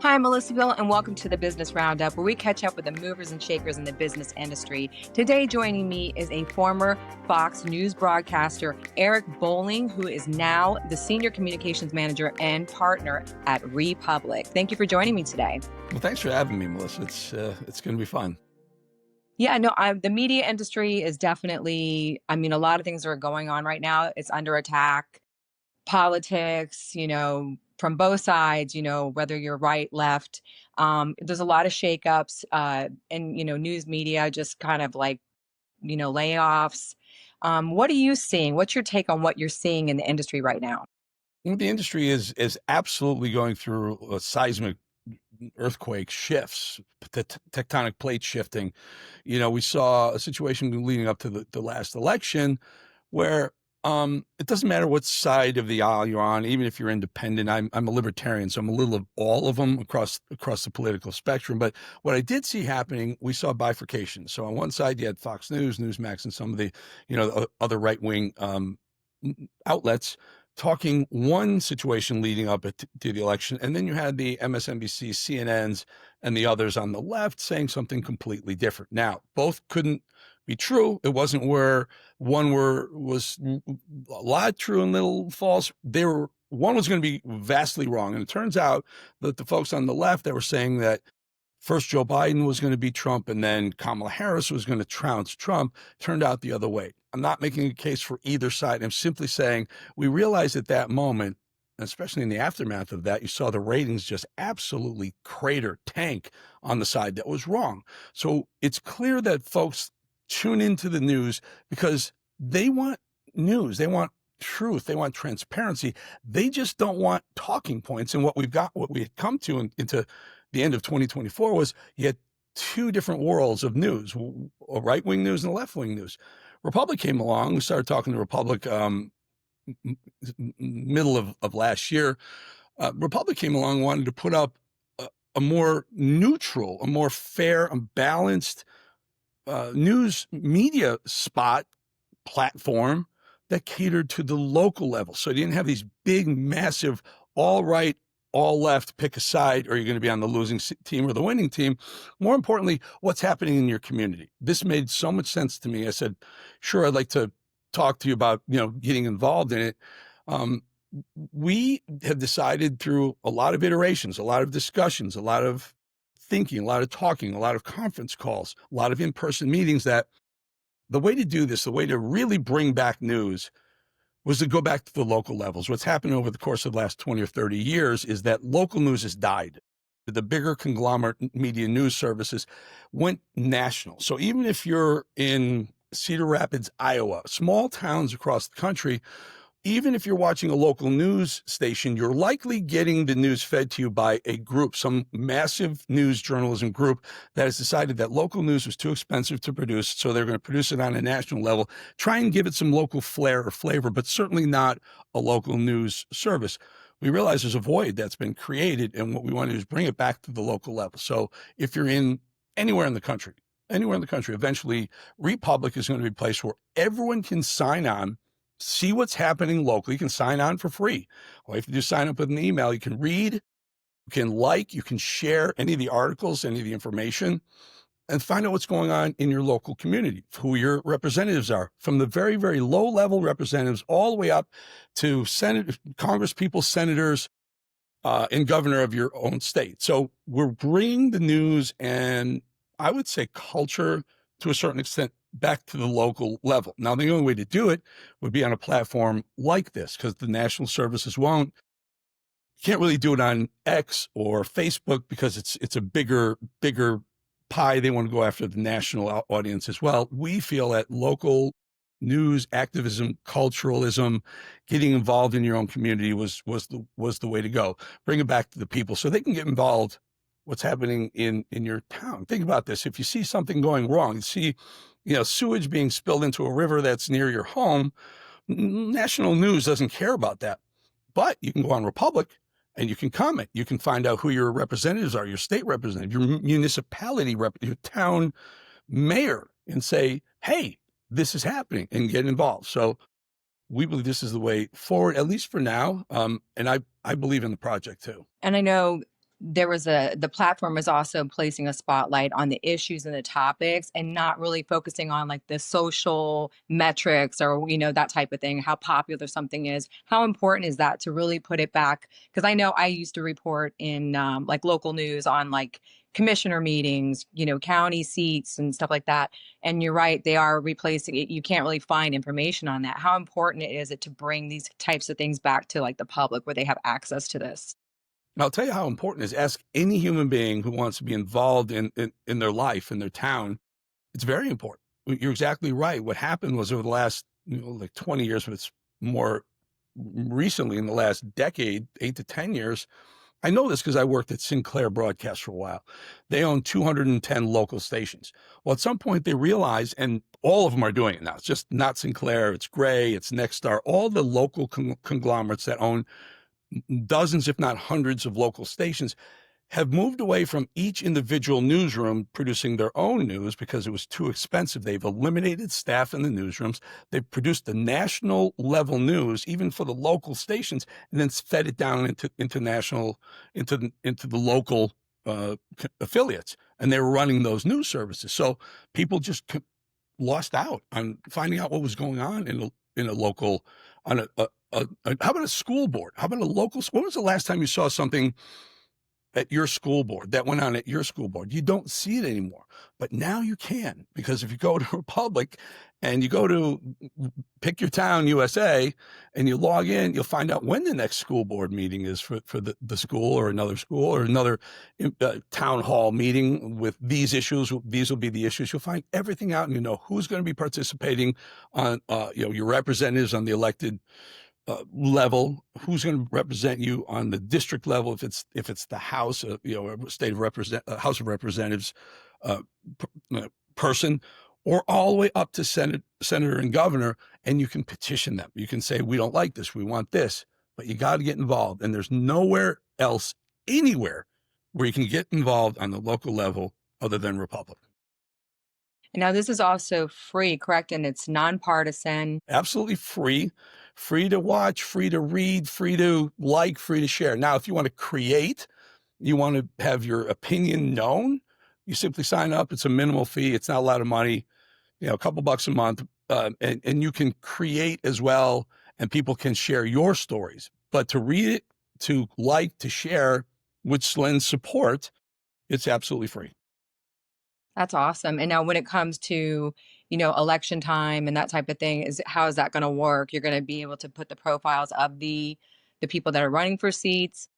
Hi, I'm Melissa Bill, and welcome to the Business Roundup, where we catch up with the movers and shakers in the business industry. Today, joining me is a former Fox News broadcaster, Eric Bolling, who is now the Senior Communications Manager and Partner at Republic. Thank you for joining me today. Well, thanks for having me, Melissa. It's going to be fun. Yeah, no, the media industry is definitely, a lot of things are going on right now. It's under attack. Politics, from both sides, whether you're right, left. There's a lot of shakeups, and, news media, just kind of like, layoffs. What are you seeing? What's your take on what you're seeing in the industry right now? The industry is absolutely going through a seismic earthquake shifts, tectonic plate shifting. We saw a situation leading up to the last election where it doesn't matter what side of the aisle you're on, even if you're independent. I'm a libertarian, so I'm a little of all of them across the political spectrum. But what I did see happening, we saw bifurcation. So on one side, you had Fox News, Newsmax, and some of the other right wing outlets talking one situation leading up to the election, and then you had the MSNBC, CNNs, and the others on the left saying something completely different. Now, both couldn't be true. It wasn't where one was a lot true and little false. One was going to be vastly wrong, and it turns out that the folks on the left that were saying that first Joe Biden was going to beat Trump and then Kamala Harris was going to trounce Trump turned out the other way. I'm not making a case for either side. I'm simply saying we realized at that moment, especially in the aftermath of that, you saw the ratings just absolutely crater, tank on the side that was wrong. So it's clear that folks tune into the news because they want news. They want truth. They want transparency. They just don't want talking points. And what we had come to into the end of 2024 was you had two different worlds of news, a right-wing news and a left-wing news. Republic came along. We started talking to Republic middle of last year. Republic came along, wanted to put up a more neutral, a more fair and balanced news media spot platform that catered to the local level. So you didn't have these big, massive, all right, all left, pick a side, or you're going to be on the losing team or the winning team. More importantly, what's happening in your community. This made so much sense to me. I said, sure, I'd like to talk to you about, getting involved in it. We have decided through a lot of iterations, a lot of discussions, a lot of thinking, a lot of talking, a lot of conference calls, a lot of in-person meetings that the way to do this, the way to really bring back news was to go back to the local levels. What's happened over the course of the last 20 or 30 years is that local news has died. The bigger conglomerate media news services went national. So even if you're in Cedar Rapids, Iowa, small towns across the country, even if you're watching a local news station, you're likely getting the news fed to you by a group, some massive news journalism group that has decided that local news was too expensive to produce, so they're going to produce it on a national level, try and give it some local flair or flavor, but certainly not a local news service. We realize there's a void that's been created, and what we want to do is bring it back to the local level. So if you're anywhere in the country, eventually Republic is going to be a place where everyone can sign on, see what's happening locally. You can sign on for free. All you have to do is sign up with an email. You can read, you can you can share any of the articles, any of the information, and find out what's going on in your local community, who your representatives are, from the very, very low-level representatives all the way up to Congress people, senators, and governor of your own state. So we're bringing the news and I would say culture to a certain extent back to the local level. Now, the only way to do it would be on a platform like this, because the national services won't. You can't really do it on X or Facebook because it's a bigger pie. They want to go after the national audience as well. We feel that local news, activism, culturalism, getting involved in your own community was the way to go. Bring it back to the people so they can get involved. What's happening in your town? Think about this. If you see something going wrong, you see, sewage being spilled into a river that's near your home, national news doesn't care about that. But you can go on Republic and you can comment. You can find out who your representatives are, your state representative, your municipality your town mayor, and say, hey, this is happening, and get involved. So we believe this is the way forward, at least for now. And I believe in the project too. And I know the platform was also placing a spotlight on the issues and the topics and not really focusing on like the social metrics or that type of thing, how popular something is. How important is that to really put it back? Because I know I used to report in like local news on like commissioner meetings, county seats and stuff like that. And you're right, they are replacing it. You can't really find information on that. How important is it to bring these types of things back to like the public where they have access to this? I'll tell you how important it is. Ask any human being who wants to be involved in their life, in their town. It's very important. You're exactly right. What happened was over the last, like 20 years, but it's more recently in the last decade, 8 to 10 years. I know this because I worked at Sinclair Broadcast for a while. They own 210 local stations. Well, at some point they realized, and all of them are doing it now. It's just not Sinclair. It's Gray. It's Nexstar. All the local conglomerates that own dozens, if not hundreds of local stations have moved away from each individual newsroom producing their own news because it was too expensive. They've eliminated staff in the newsrooms. They've produced the national level news, even for the local stations, and then fed it down into national, into the local affiliates. And they were running those news services. So people just lost out on finding out what was going on in a local, on how about a school board? How about a local? When was the last time you saw something at your school board that went on at your school board? You don't see it anymore, but now you can, because if you go to Republic and you go to Pick Your Town USA and you log in, you'll find out when the next school board meeting is for the school or another town hall meeting with these issues. These will be the issues. You'll find everything out, and you know who's going to be participating on, your representatives on the elected level, who's going to represent you on the district level, if it's the House, House of Representatives uh, person, or all the way up to senator and governor, and you can petition them. You can say, we don't like this, we want this, but you got to get involved. And there's nowhere else, anywhere, where you can get involved on the local level other than Republic. And now this is also free, correct? And it's nonpartisan. Absolutely free to watch, free to read, free to like, free to share. Now, if you want to create, you want to have your opinion known, you simply sign up. It's a minimal fee. It's not a lot of money, a couple bucks a month. And you can create as well, and people can share your stories. But to read it, to like, to share, which lends support, it's absolutely free. That's awesome. And now when it comes to, election time and that type of thing, how is that going to work? You're going to be able to put the profiles of the people that are running for seats.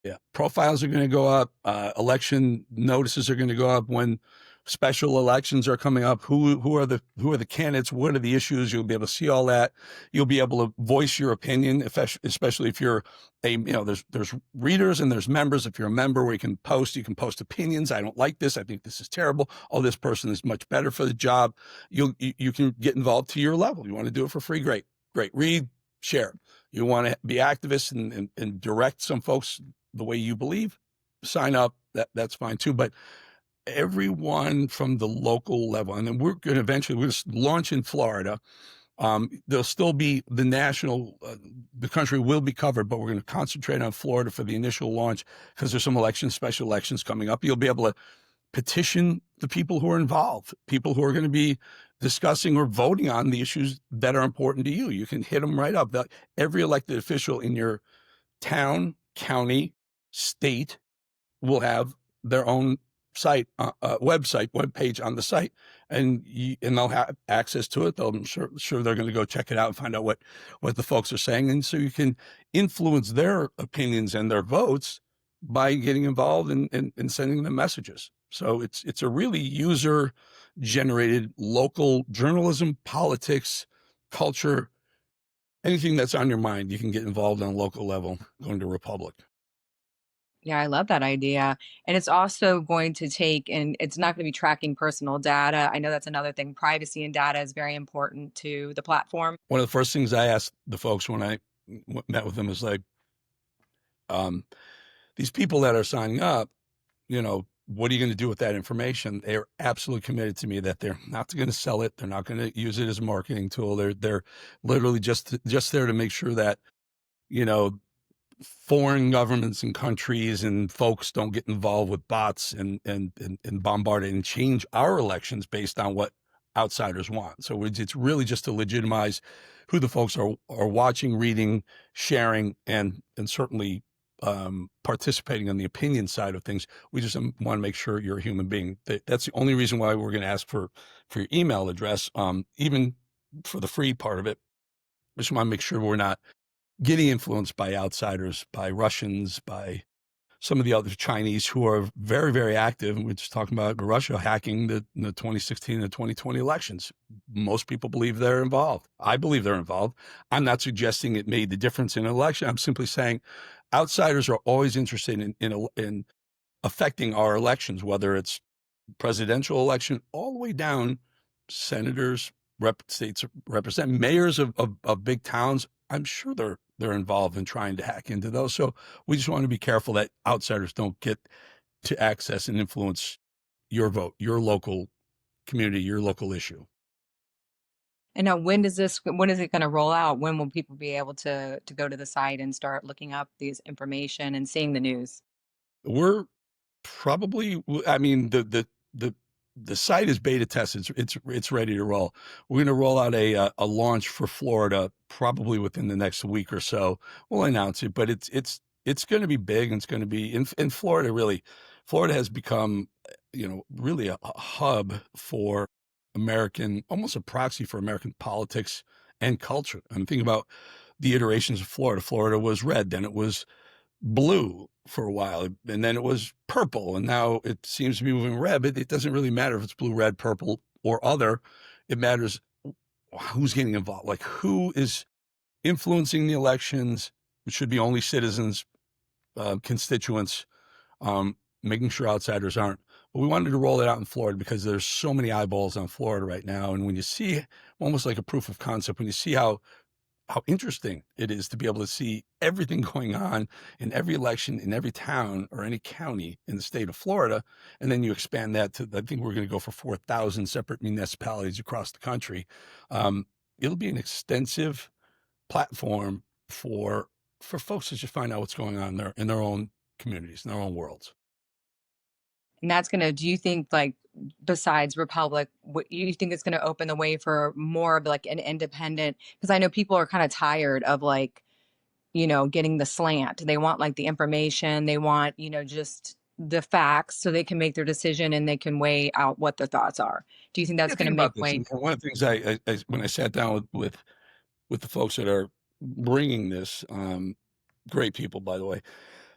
Yeah, profiles are going to go up. Election notices are going to go up when special elections are coming up. Who are the candidates? What are the issues? You'll be able to see all that. You'll be able to voice your opinion, especially if you're there's readers and there's members. If you're a member, where you can post opinions. I don't like this. I think this is terrible. Oh, this person is much better for the job. You can get involved to your level. You want to do it for free? Great. Read, share. You want to be activists and direct some folks the way you believe, sign up. That's fine too. But everyone from the local level, and then we're going to launch in Florida. There'll still be the national, the country will be covered, but we're going to concentrate on Florida for the initial launch because there's some special elections coming up. You'll be able to petition the people who are involved, people who are going to be discussing or voting on the issues that are important to you. You can hit them right up. Every elected official in your town, county, state will have their own site, web page on the site, and they'll have access to it. I'm sure they're going to go check it out and find out what the folks are saying, and so you can influence their opinions and their votes by getting involved and sending them messages. So it's a really user generated local journalism, politics, culture, anything that's on your mind. You can get involved on a local level going to Republic. Yeah, I love that idea. And it's also going to and it's not going to be tracking personal data. I know that's another thing. Privacy and data is very important to the platform. One of the first things I asked the folks when I met with them is like, these people that are signing up, what are you going to do with that information? They're absolutely committed to me that they're not going to sell it. They're not going to use it as a marketing tool. They're literally just there to make sure that, foreign governments and countries and folks don't get involved with bots and bombard it and change our elections based on what outsiders want. So it's really just to legitimize who the folks are watching, reading, sharing, and certainly participating on the opinion side of things. We just want to make sure you're a human being. That's the only reason why we're going to ask for your email address, even for the free part of it. We just want to make sure we're not getting influenced by outsiders, by Russians, by some of the other Chinese who are very, very active. And we're just talking about Russia hacking the 2016 and 2020 elections. Most people believe they're involved. I believe they're involved. I'm not suggesting it made the difference in an election. I'm simply saying outsiders are always interested in affecting our elections, whether it's presidential election all the way down, senators, states represent, mayors of big towns. I'm sure they're involved in trying to hack into those. So we just want to be careful that outsiders don't get to access and influence your vote, your local community, your local issue. And now when is it gonna roll out? When will people be able to go to the site and start looking up these information and seeing the news? We're probably, I mean, the site is beta tested. It's ready to roll. We're going to roll out a launch for Florida probably within the next week or so. We'll announce it, but it's going to be big, and it's going to be in Florida. Really, Florida has become, really a hub for American, almost a proxy for American politics and culture. I'm thinking about the iterations of Florida. Florida was red, then it was blue for a while, and then it was purple, and now it seems to be moving red. But it doesn't really matter if it's blue, red, purple, or other. It matters who's getting involved, like who is influencing the elections. It should be only citizens, constituents, making sure outsiders aren't. But we wanted to roll it out in Florida because there's so many eyeballs on Florida right now, and when you see, almost like a proof of concept, when you see how interesting it is to be able to see everything going on in every election, in every town or any county in the state of Florida. And then you expand that to, I think we're going to go for 4,000 separate municipalities across the country. It'll be an extensive platform for folks to just find out what's going on in their own communities, in their own worlds. And that's gonna do you think, like, besides Republic, what you think it's gonna open the way for more of, like, an independent? Because I know people are kinda tired of, like, getting the slant. They want, like, the information, they want, just the facts so they can make their decision and they can weigh out what their thoughts are. Do you think that's Yeah, gonna think make about this. way? And one of the things I when I sat down with the folks that are bringing this, great people, by the way,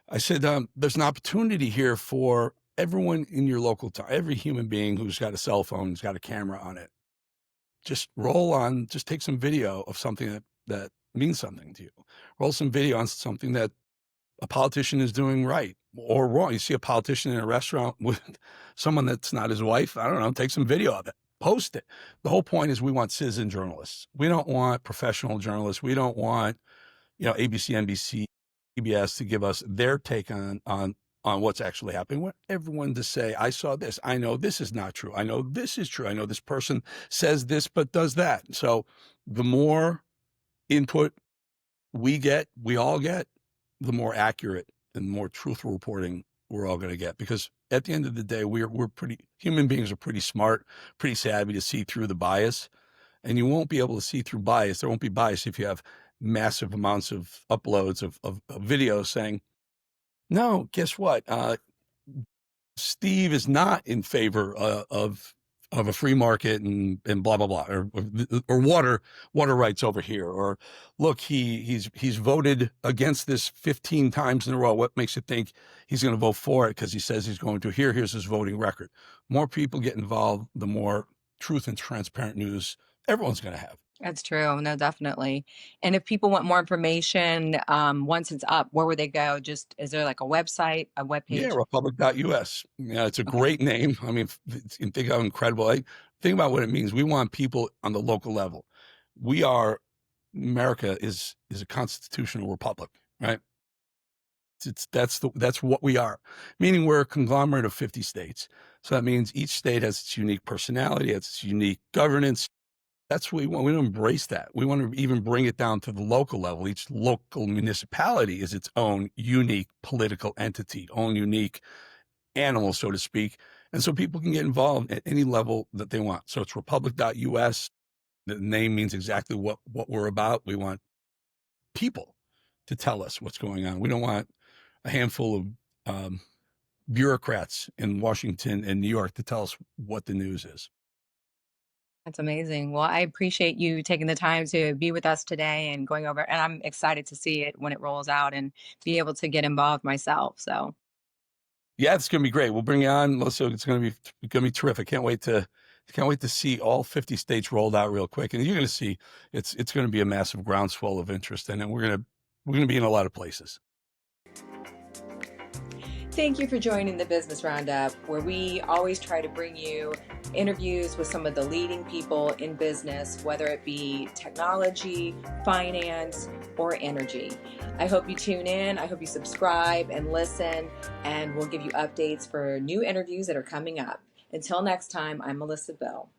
I said, there's an opportunity here for everyone in your local town, every human being who's got a cell phone, who's got a camera on it. Just take some video of something that means something to you. Roll some video on something that a politician is doing right or wrong. You see a politician in a restaurant with someone that's not his wife. I don't know. Take some video of it, post it. The whole point is we want citizen journalists. We don't want professional journalists. We don't want, ABC, NBC, CBS to give us their take on what's actually happening. We want everyone to say, I saw this. I know this is not true. I know this is true. I know this person says this, but does that. So the more input we all get, the more accurate and more truthful reporting we're all going to get. Because at the end of the day, human beings are pretty smart, pretty savvy to see through the bias. And you won't be able to see through bias. There won't be bias if you have massive amounts of uploads of videos saying, no, guess what? Steve is not in favor of a free market and blah blah blah, or water rights over here, or look, he's voted against this 15 times in a row. What makes you think he's going to vote for it? Because he says he's going to. Here's his voting record. More people get involved, the more truth and transparent news everyone's going to have. That's true. No, definitely. And if people want more information, once it's up, where would they go? Just is there like a website, a web Yeah, page? republic.us. Yeah, it's a Okay. great name. I mean, think how incredible. Think about what it means. We want people on the local level. America is a constitutional republic, right? That's what we are, meaning we're a conglomerate of 50 states. So that means each state has its unique personality, has its unique governance, That's what we want. We want to embrace that. We want to even bring it down to the local level. Each local municipality is its own unique political entity, own unique animal, so to speak. And so people can get involved at any level that they want. So it's republic.us. The name means exactly what we're about. We want people to tell us what's going on. We don't want a handful of bureaucrats in Washington and New York to tell us what the news is. That's amazing. Well, I appreciate you taking the time to be with us today and going over, and I'm excited to see it when it rolls out and be able to get involved myself. So Yeah, it's going to be great. We'll bring you on, Melissa. It's going to be terrific. Can't wait to see all 50 states rolled out real quick. And you're going to see it's going to be a massive groundswell of interest, and we're going to be in a lot of places. thank you for joining the Business Roundup, where we always try to bring you interviews with some of the leading people in business, whether it be technology, finance, or energy. I hope you tune in. I hope you subscribe and listen, and we'll give you updates for new interviews that are coming up. Until next time, I'm Melissa Bill.